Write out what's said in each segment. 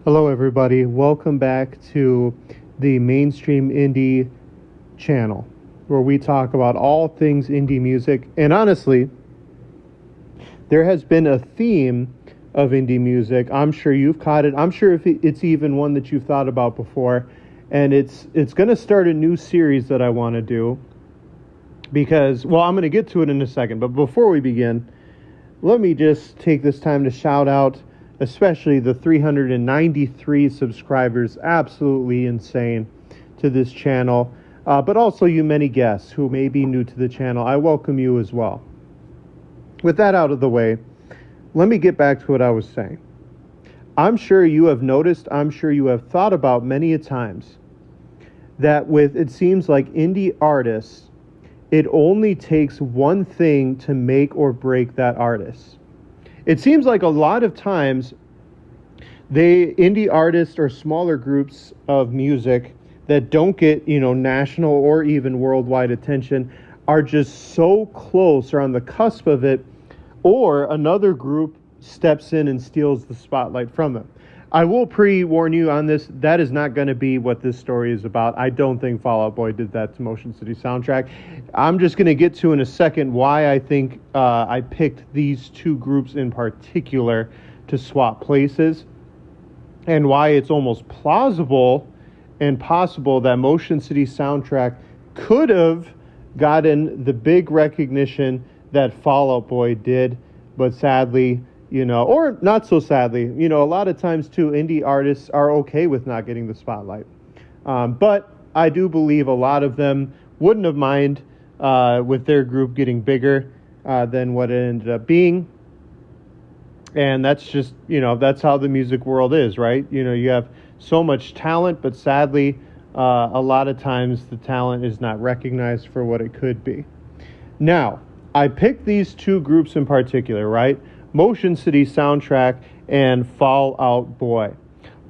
Hello, everybody. Welcome back to the Mainstream Indie channel, where we talk about all things indie music. And honestly, there has been a theme of indie music. I'm sure you've caught it. I'm sure if it's even one that you've thought about before. And it's going to start a new series that I want to do because, well, I'm going to get to it in a second. But before we begin, let me just take this time to shout out especially the 393 subscribers, absolutely insane, to this channel. But also you many guests who may be new to the channel. I welcome you as well. With that out of the way, let me get back to what I was saying. I'm sure you have noticed, I'm sure you have thought about many a times that with, it seems like indie artists, it only takes one thing to make or break that artist. It seems like a lot of times indie artists or smaller groups of music that don't get, national or even worldwide attention are just so close or on the cusp of it, or another group steps in and steals the spotlight from them. I will pre-warn you on this, that is not going to be what this story is about. I don't think Fall Out Boy did that to Motion City Soundtrack. I'm just going to get to in a second why I think I picked these two groups in particular to swap places, and why it's almost plausible and possible that Motion City Soundtrack could have gotten the big recognition that Fall Out Boy did, but sadly, or not so sadly, a lot of times too, indie artists are okay with not getting the spotlight. But I do believe a lot of them wouldn't have minded with their group getting bigger than what it ended up being. And that's just, that's how the music world is, right? You have so much talent, but sadly, a lot of times the talent is not recognized for what it could be. Now, I picked these two groups in particular, right? Motion City Soundtrack and Fall Out Boy.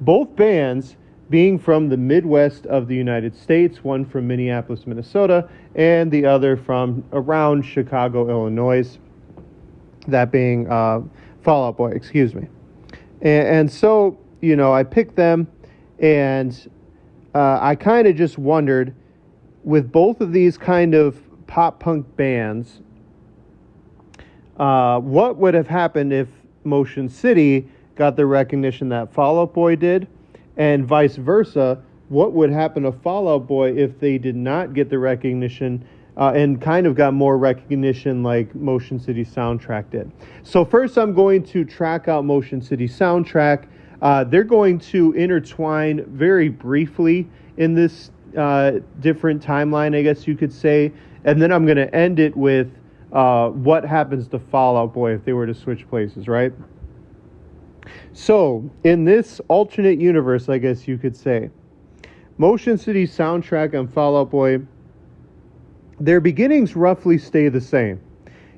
Both bands being from the Midwest of the United States, one from Minneapolis, Minnesota, and the other from around Chicago, Illinois. That being Fall Out Boy, excuse me. And so, I picked them, and I kind of just wondered, with both of these kind of pop punk bands, what would have happened if Motion City got the recognition that Fall Out Boy did, and vice versa, what would happen to Fall Out Boy if they did not get the recognition and kind of got more recognition like Motion City Soundtrack did. So first I'm going to track out Motion City Soundtrack. They're going to intertwine very briefly in this different timeline, I guess you could say, and then I'm going to end it with what happens to Fall Out Boy if they were to switch places, right? So, in this alternate universe, I guess you could say, Motion City Soundtrack and Fall Out Boy, their beginnings roughly stay the same.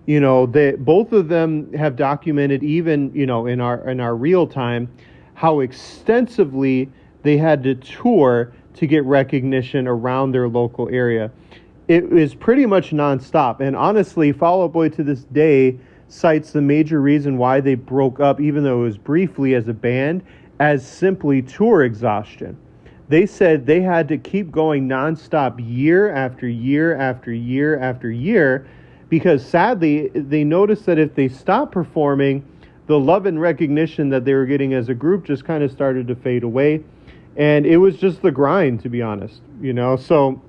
Both of them have documented, even, in our real time, how extensively they had to tour to get recognition around their local area. It is pretty much nonstop. And honestly, Fall Out Boy to this day cites the major reason why they broke up, even though it was briefly as a band, as simply tour exhaustion. They said they had to keep going nonstop year after year after year after year because sadly, they noticed that if they stopped performing, the love and recognition that they were getting as a group just kind of started to fade away. And it was just the grind, to be honest, So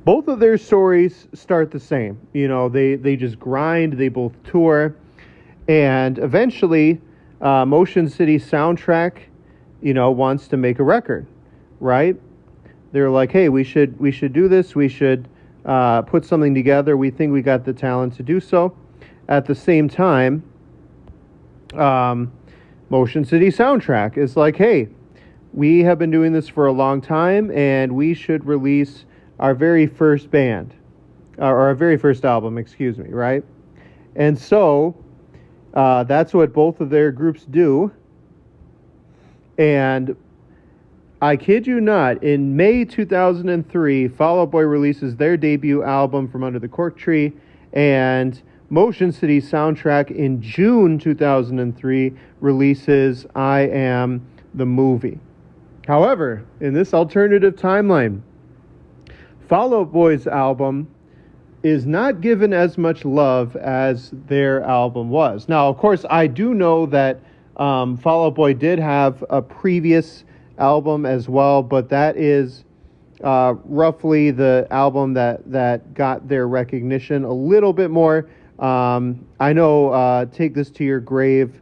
both of their stories start the same. They just grind, they both tour, and eventually Motion City Soundtrack, wants to make a record, right? They're like, hey, we should do this, we should put something together, we think we got the talent to do so. At the same time, Motion City Soundtrack is like, hey, we have been doing this for a long time, and we should release our very first band, or our very first album, excuse me, right? And so that's what both of their groups do. And I kid you not, in May 2003, Fall Out Boy releases their debut album, From Under the Cork Tree, and Motion City Soundtrack in June 2003 releases I Am the Movie. However, in this alternative timeline, Fall Out Boy's album is not given as much love as their album was. Now, of course, I do know that Fall Out Boy did have a previous album as well, but that is roughly the album that got their recognition a little bit more. I know Take This to Your Grave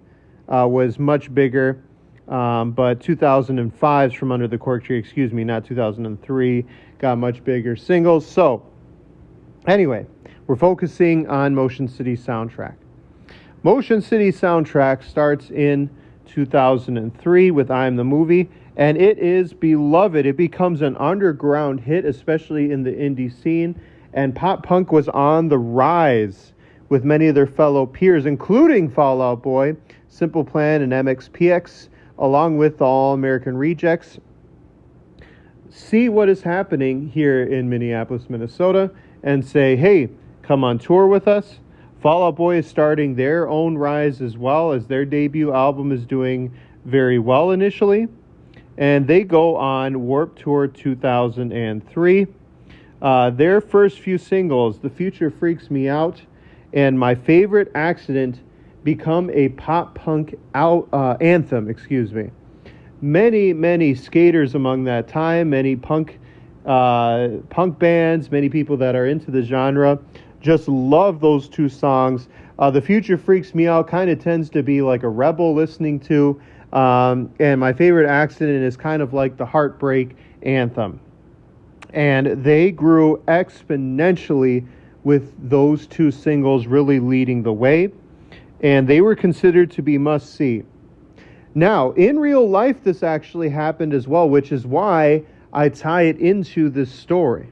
was much bigger, but 2005's From Under the Cork Tree, not 2003, got much bigger singles. So, anyway, we're focusing on Motion City Soundtrack. Motion City Soundtrack starts in 2003 with I Am the Movie, and it is beloved. It becomes an underground hit, especially in the indie scene, and pop punk was on the rise with many of their fellow peers, including Fall Out Boy, Simple Plan, and MXPX, along with the All American Rejects. See what is happening here in Minneapolis, Minnesota, and say, hey, come on tour with us. Fall Out Boy is starting their own rise as well, as their debut album is doing very well initially. And they go on Warped Tour 2003. Their first few singles, The Future Freaks Me Out and My Favorite Accident, become a pop punk anthem. Many skaters among that time, many punk bands, many people that are into the genre just love those two songs. The Future Freaks Me Out kind of tends to be like a rebel listening to, and My Favorite Accident is kind of like the heartbreak anthem. And they grew exponentially with those two singles really leading the way, and they were considered to be must-see. Now, in real life, this actually happened as well, which is why I tie it into this story.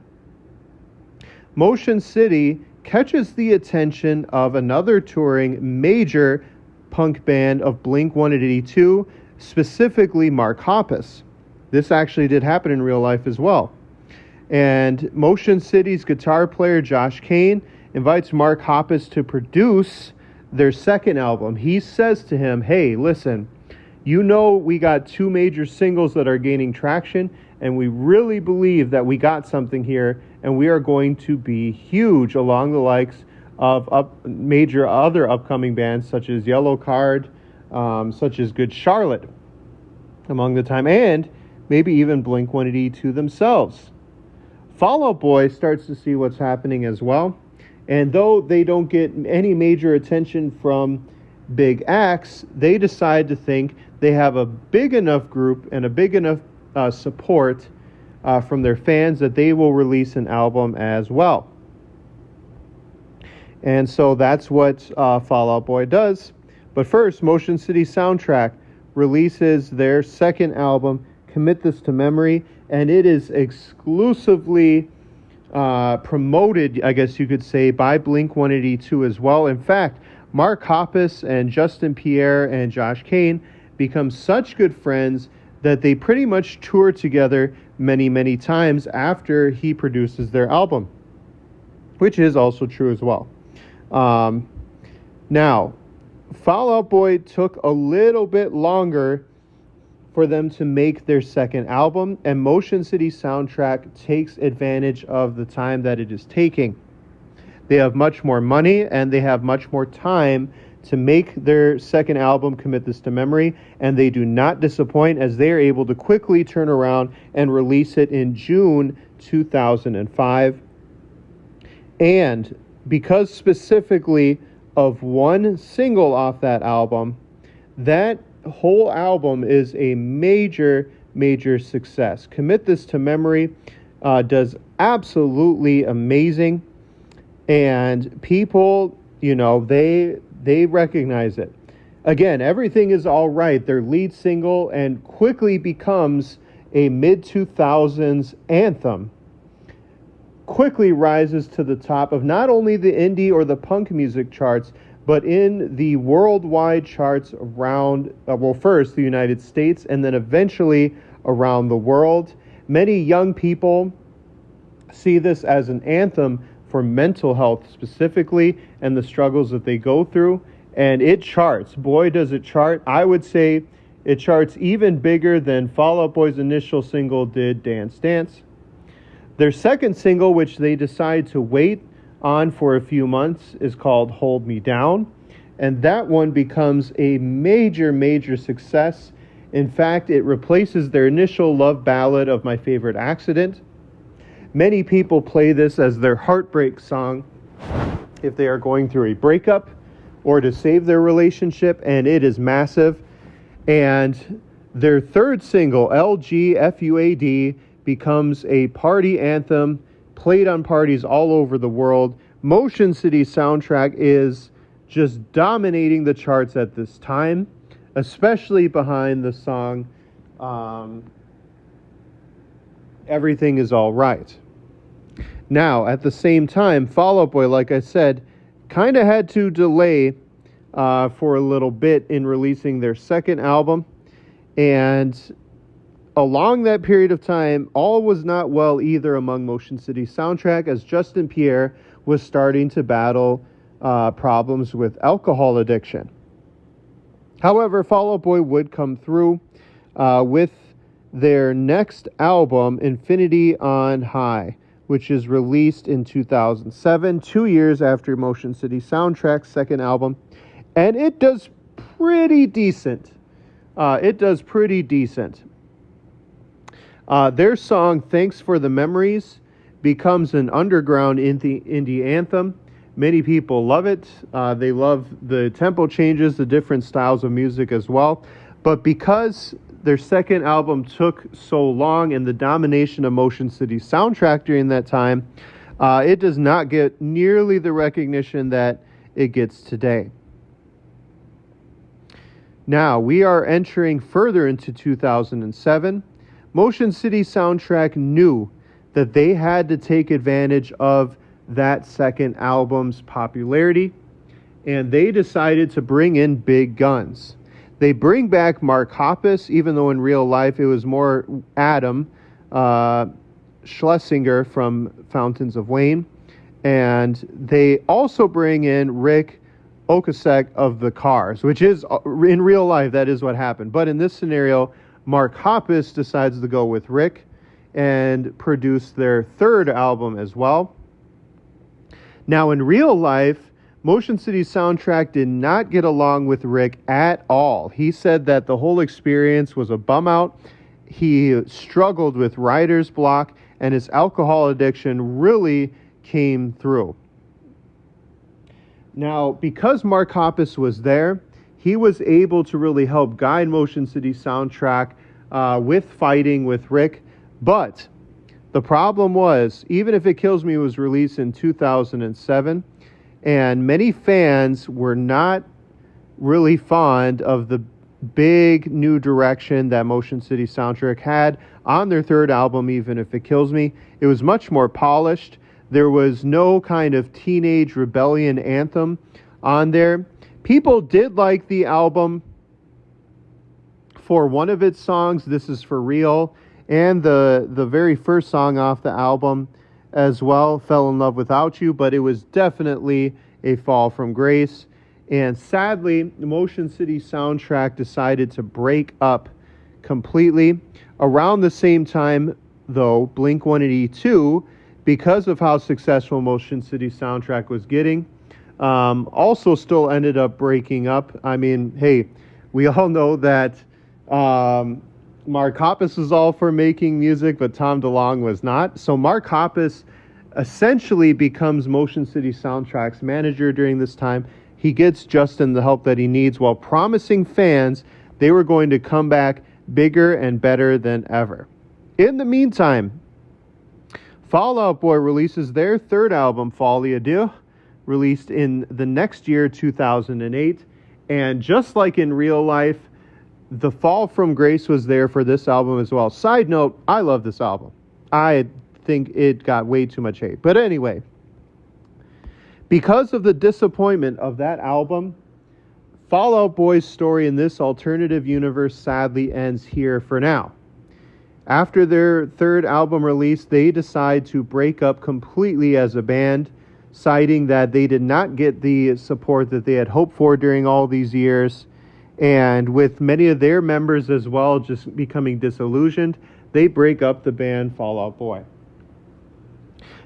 Motion City catches the attention of another touring major punk band of Blink-182, specifically Mark Hoppus. This actually did happen in real life as well. And Motion City's guitar player Josh Kane invites Mark Hoppus to produce their second album. He says to him, hey, listen, you know we got two major singles that are gaining traction, and we really believe that we got something here, and we are going to be huge along the likes of major other upcoming bands such as Yellow Card, such as Good Charlotte, among the time, and maybe even Blink-182 themselves. Fall Out Boy starts to see what's happening as well, and though they don't get any major attention from big acts, they decide to think they have a big enough group and a big enough support from their fans that they will release an album as well. And so that's what Fall Out Boy does. But first, Motion City Soundtrack releases their second album, Commit This to Memory, and it is exclusively promoted, I guess you could say, by Blink-182 as well. In fact, Mark Hoppus and Justin Pierre and Josh Kane become such good friends that they pretty much tour together many times after he produces their album, which is also true as well. Now, Fall Out Boy took a little bit longer for them to make their second album, and Motion City Soundtrack takes advantage of the time that it is taking. They have much more money, and they have much more time to make their second album, Commit This to Memory, and they do not disappoint, as they are able to quickly turn around and release it in June 2005. And because specifically of one single off that album, that whole album is a major success. Commit This to Memory does absolutely amazing, and people, they recognize it. Again, Everything Is All Right, their lead single, and quickly becomes a mid-2000s anthem, quickly rises to the top of not only the indie or the punk music charts, but in the worldwide charts around, first the United States, and then eventually around the world. Many young people see this as an anthem for mental health specifically and the struggles that they go through. And it charts. Boy, does it chart. I would say it charts even bigger than Fall Out Boy's initial single did, Dance Dance. Their second single, which they decide to wait on for a few months, is called Hold Me Down. And that one becomes a major, major success. In fact, it replaces their initial love ballad of My Favorite Accident. Many people play this as their heartbreak song if they are going through a breakup or to save their relationship, and it is massive. And their third single, LGFUAD, becomes a party anthem played on parties all over the world. Motion City Soundtrack is just dominating the charts at this time, especially behind the song Everything Is All Right. Now, at the same time, Fall Out Boy, like I said, kind of had to delay for a little bit in releasing their second album. And along that period of time, all was not well either among Motion City Soundtrack, as Justin Pierre was starting to battle problems with alcohol addiction. However, Fall Out Boy would come through with their next album, Infinity on High, which is released in 2007, 2 years after Motion City Soundtrack's second album. And it does pretty decent. Their song, Thanks for the Memories, becomes an underground indie anthem. Many people love it. They love the tempo changes, the different styles of music as well. But because their second album took so long and the domination of Motion City Soundtrack during that time, it does not get nearly the recognition that it gets today. Now, we are entering further into 2007. Motion City Soundtrack knew that they had to take advantage of that second album's popularity, and they decided to bring in big guns. They bring back Mark Hoppus, even though in real life it was more Adam Schlesinger from Fountains of Wayne. And they also bring in Rick Ocasek of The Cars, which is, in real life, that is what happened. But in this scenario, Mark Hoppus decides to go with Rick and produce their third album as well. Now, in real life, Motion City Soundtrack did not get along with Rick at all. He said that the whole experience was a bum out. He struggled with writer's block, and his alcohol addiction really came through. Now, because Mark Hoppus was there, he was able to really help guide Motion City Soundtrack with fighting with Rick. But the problem was, even if It Kills Me was released in 2007, and many fans were not really fond of the big new direction that Motion City Soundtrack had on their third album, Even If It Kills Me. It was much more polished. There was no kind of teenage rebellion anthem on there. People did like the album for one of its songs, This Is For Real, and the very first song off the album as well, Fell in Love Without You, but it was definitely a fall from grace. And sadly, Motion City Soundtrack decided to break up completely. Around the same time, though, Blink-182, because of how successful Motion City Soundtrack was getting, also still ended up breaking up. I mean, hey, we all know that Mark Hoppus was all for making music, but Tom DeLonge was not. So Mark Hoppus essentially becomes Motion City Soundtrack's manager during this time. He gets Justin the help that he needs while promising fans they were going to come back bigger and better than ever. In the meantime, Fall Out Boy releases their third album, Folie à Deux, released in the next year, 2008. And just like in real life, the fall from grace was there for this album as well. Side note, I love this album. I think it got way too much hate. But anyway, because of the disappointment of that album, Fall Out Boy's story in this alternative universe sadly ends here for now. After their third album release, they decide to break up completely as a band. citing that they did not get the support that they had hoped for during all these years. And with many of their members as well just becoming disillusioned, they break up the band Fall Out Boy.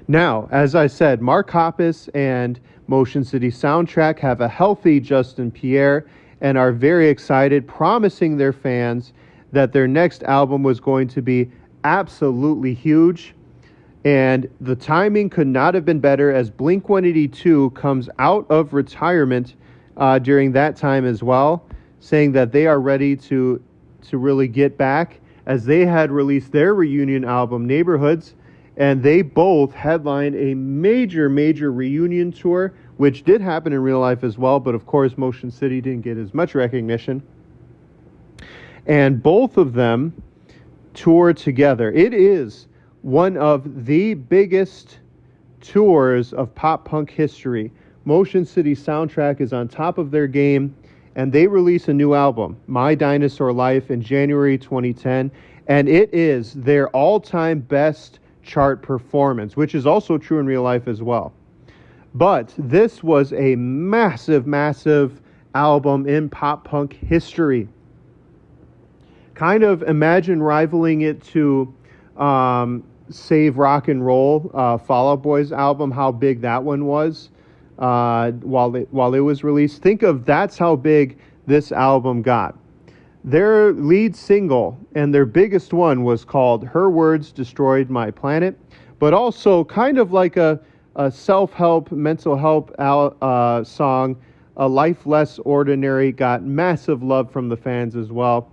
Now, as I said, Mark Hoppus and Motion City Soundtrack have a healthy Justin Pierre and are very excited, promising their fans that their next album was going to be absolutely huge. And the timing could not have been better, as Blink-182 comes out of retirement during that time as well, saying that they are ready to really get back, as they had released their reunion album, Neighborhoods, and they both headlined a major reunion tour, which did happen in real life as well, but of course Motion City didn't get as much recognition. And both of them toured together. It is one of the biggest tours of pop punk history. Motion City Soundtrack is on top of their game, and they release a new album, My Dinosaur Life, in January 2010, and it is their all-time best chart performance, which is also true in real life as well. But this was a massive album in pop punk history. Kind of imagine rivaling it to Save Rock and Roll, Fall Out Boy's album, how big that one was while it was released. Think of that's how big this album got. Their lead single and their biggest one was called Her Words Destroyed My Planet, but also kind of like a self-help, mental health song, A Life Less Ordinary, got massive love from the fans as well.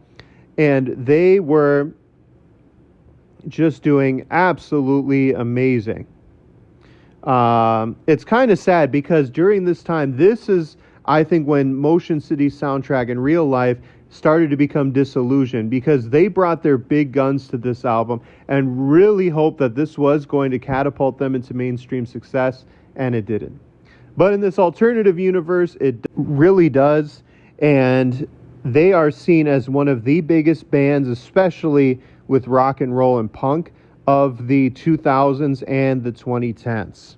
And they were just doing absolutely amazing. It's kind of sad because during this time, this is, I think, when Motion City Soundtrack in real life started to become disillusioned, because they brought their big guns to this album and really hoped that this was going to catapult them into mainstream success, and it didn't. But in this alternative universe, it really does, and they are seen as one of the biggest bands, especially with rock and roll and punk, of the 2000s and the 2010s.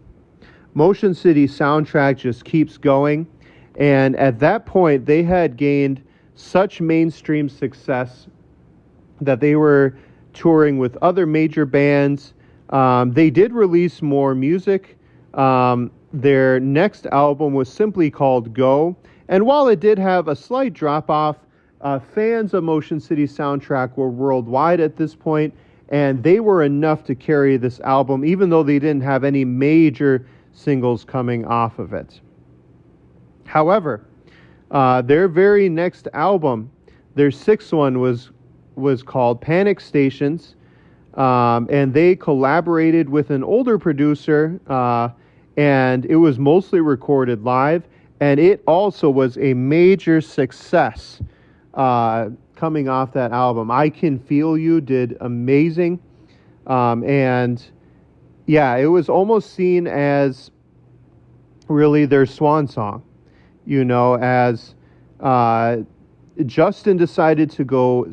Motion City Soundtrack just keeps going, and at that point, they had gained such mainstream success that they were touring with other major bands. They did release more music. Their next album was simply called Go. And while it did have a slight drop-off, fans of Motion City Soundtrack were worldwide at this point, and they were enough to carry this album, even though they didn't have any major singles coming off of it. However, their very next album, their sixth one, was called Panic Stations, and they collaborated with an older producer, and it was mostly recorded live, and it also was a major success coming off that album. I Can Feel You did amazing, and yeah, it was almost seen as really their swan song. You know, as Justin decided to go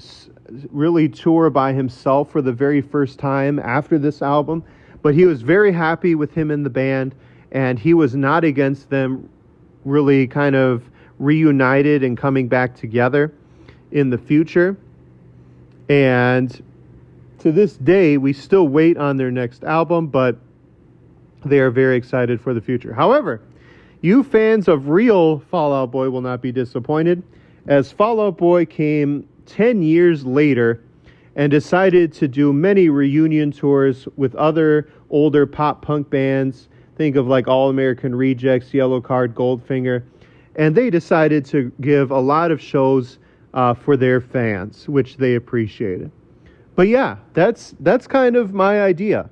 really tour by himself for the very first time after this album, but he was very happy with him in the band, and he was not against them really kind of reunited and coming back together in the future. And to this day, we still wait on their next album, but they are very excited for the future. However, you fans of real Fall Out Boy will not be disappointed, as Fall Out Boy came 10 years later and decided to do many reunion tours with other older pop punk bands. Think of like All American Rejects, Yellowcard, Goldfinger. And they decided to give a lot of shows for their fans, which they appreciated. But yeah, that's kind of my idea.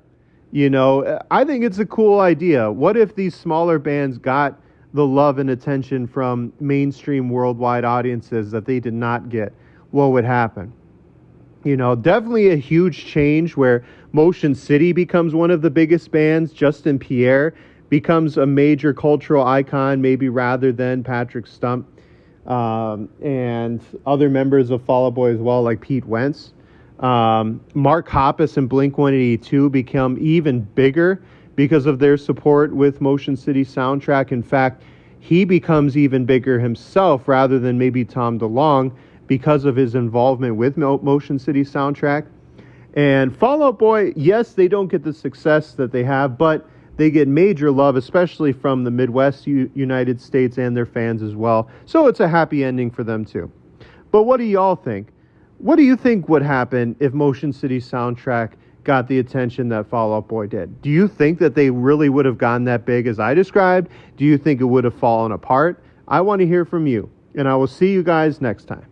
You know, I think it's a cool idea. What if these smaller bands got the love and attention from mainstream worldwide audiences that they did not get? What would happen? You know, definitely a huge change where Motion City becomes one of the biggest bands. Justin Pierre becomes a major cultural icon, maybe rather than Patrick Stump. And other members of Fall Out Boy as well, like Pete Wentz. Mark Hoppus and Blink-182 become even bigger because of their support with Motion City Soundtrack. In fact, he becomes even bigger himself rather than maybe Tom DeLonge because of his involvement with Motion City Soundtrack. And Fall Out Boy, yes, they don't get the success that they have, but they get major love, especially from the Midwest United States and their fans as well. So it's a happy ending for them too. But what do y'all think? What do you think would happen if Motion City Soundtrack got the attention that Fall Out Boy did? Do you think that they really would have gotten that big as I described? Do you think it would have fallen apart? I want to hear from you, and I will see you guys next time.